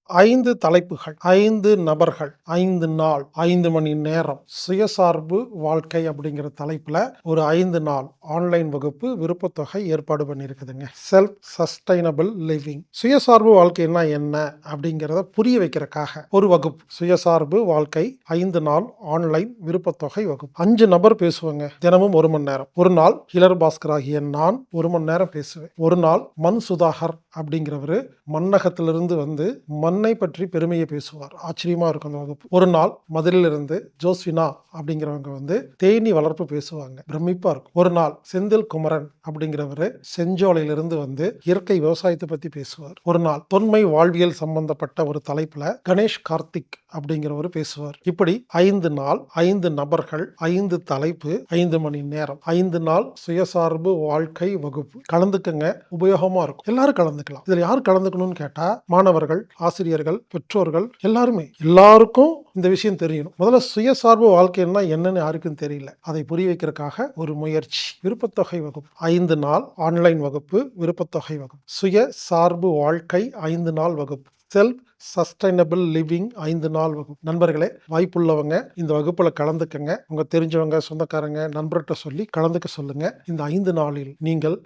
5 தலைப்புகள், 5 நபர்கள், 5 நாள், 5 மணி நேரம் சுயசார்பு வாழ்க்கை அப்படிங்கிற தலைப்புல ஒரு 5 நாள் ஆன்லைன் வகுப்பு விருப்பத்தொகை ஏற்பாடு பண்ணியிருக்குதுங்க. Self sustainable living. சுயசார்பு வாழ்க்கைன்னா என்ன அப்படிங்கிறத புரிய வைக்கிறதுக்காக ஒரு வகுப்பு. சுயசார்பு வாழ்க்கை 5 நாள் ஆன்லைன் விருப்பத்தொகை வகுப்பு. 5 நபர் பேசுவாங்க. தினமும் 1 மணி நேரம். ஒரு நாள் ஹிலர் பாஸ்கர் ஆகிய நான் 1 மணி நேரம் பேசுவேன். ஒரு நாள் மண் சுதாகர் அப்படிங்கிறவரு மண்ணகத்திலிருந்து வந்து மண்ணை பற்றி பெருமையை பேசுவார். ஆச்சரியமா இருக்கும் அந்த வகுப்பு. ஒரு நாள் மதுரையிலிருந்து ஜோஸ்வினா அப்படிங்கிறவங்க வந்து தேனி வளர்ப்பு பேசுவாங்க. பிரமிப்பா இருக்கும். ஒரு நாள் செந்தில் குமரன் அப்படிங்கிறவரு செஞ்சோலையிலிருந்து வந்து இயற்கை விவசாயத்தை பத்தி பேசுவார். ஒரு நாள் தொன்மை வாழ்வியல் சம்பந்தப்பட்ட ஒரு தலைப்புல கணேஷ் கார்த்திக் அப்படிங்கிறவரு பேசுவார். இப்படி 5 நாள், 5 நபர்கள், 5 தலைப்பு, 5 மணி நேரம், 5 நாள் சுயசார்பு வாழ்க்கை வகுப்பு. கலந்துக்கங்க, உபயோகமா இருக்கும். எல்லாரும் கலந்துக்கலாம். இதுல யார் கலந்துக்கணும்னு கேட்டா மாணவர்கள், ஆசிரியர்கள், பெற்றோர்கள், எல்லாருக்கும் இந்த விஷயம் தெரியணும். முதல்ல சுயசார்பு வாழ்க்கைன்னா என்னன்னு யாருக்கும் தெரியல. அதை புரிய வைக்கிறதுக்காக ஒரு முயற்சி. விருப்பத்தொகை வகுப்பு 5 நாள் ஆன்லைன் வகுப்பு. விருப்பத்தொகை வகுப்பு. சுயசார்பு வாழ்க்கை 5 நாள் வகுப்பு. செல்ஃப் சஸ்டைனபிள் லிவிங் 5 நாள் வகுப்பு. நண்பர்களே, வாய்ப்புள்ளவங்க இந்த வகுப்புல கலந்துக்கங்க. உங்க தெரிஞ்சவங்க, சொந்தக்காரங்க, நண்பர்கிட்ட சொல்லி கலந்துக்க சொல்லுங்க. இந்த 5 நாளில் நீங்கள்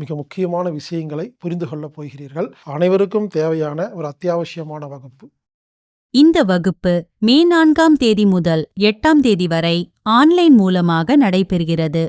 மிக முக்கியமான விஷயங்களை புரிந்து கொள்ள போகிறீர்கள். அனைவருக்கும் தேவையான ஒரு அத்தியாவசியமான வகுப்பு. இந்த வகுப்பு மே 4ஆம் தேதி முதல் 8ஆம் தேதி வரை ஆன்லைன் மூலமாக நடைபெறுகிறது.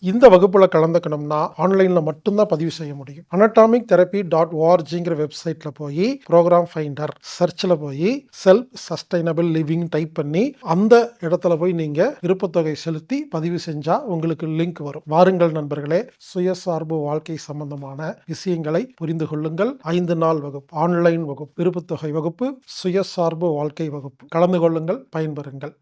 இந்த வகுப்புல கலந்துக்கணும்னா ஆன்லைன்ல மட்டும்தான் பதிவு செய்ய முடியும். anatomictherapy.orgங்கிற வெப்சைட்ல போய் ப்ரோக்ராம் ஃபைண்டர் சர்ச்ல போய் செல்ஃப் சஸ்டைனபிள் லிவிங் டைப் பண்ணி அந்த இடத்துல போய் நீங்க விருப்பத்தொகை செலுத்தி பதிவு செஞ்சா உங்களுக்கு லிங்க் வரும். வாருங்கள் நண்பர்களே, சுயசார்பு வாழ்க்கை சம்பந்தமான விஷயங்களை புரிந்து கொள்ளுங்கள். 5 நாள் வகுப்பு, ஆன்லைன் வகுப்பு, விருப்பத்தொகை வகுப்பு, சுயசார்பு வாழ்க்கை வகுப்பு. கலந்து கொள்ளுங்கள், பயன்பெறுங்கள்.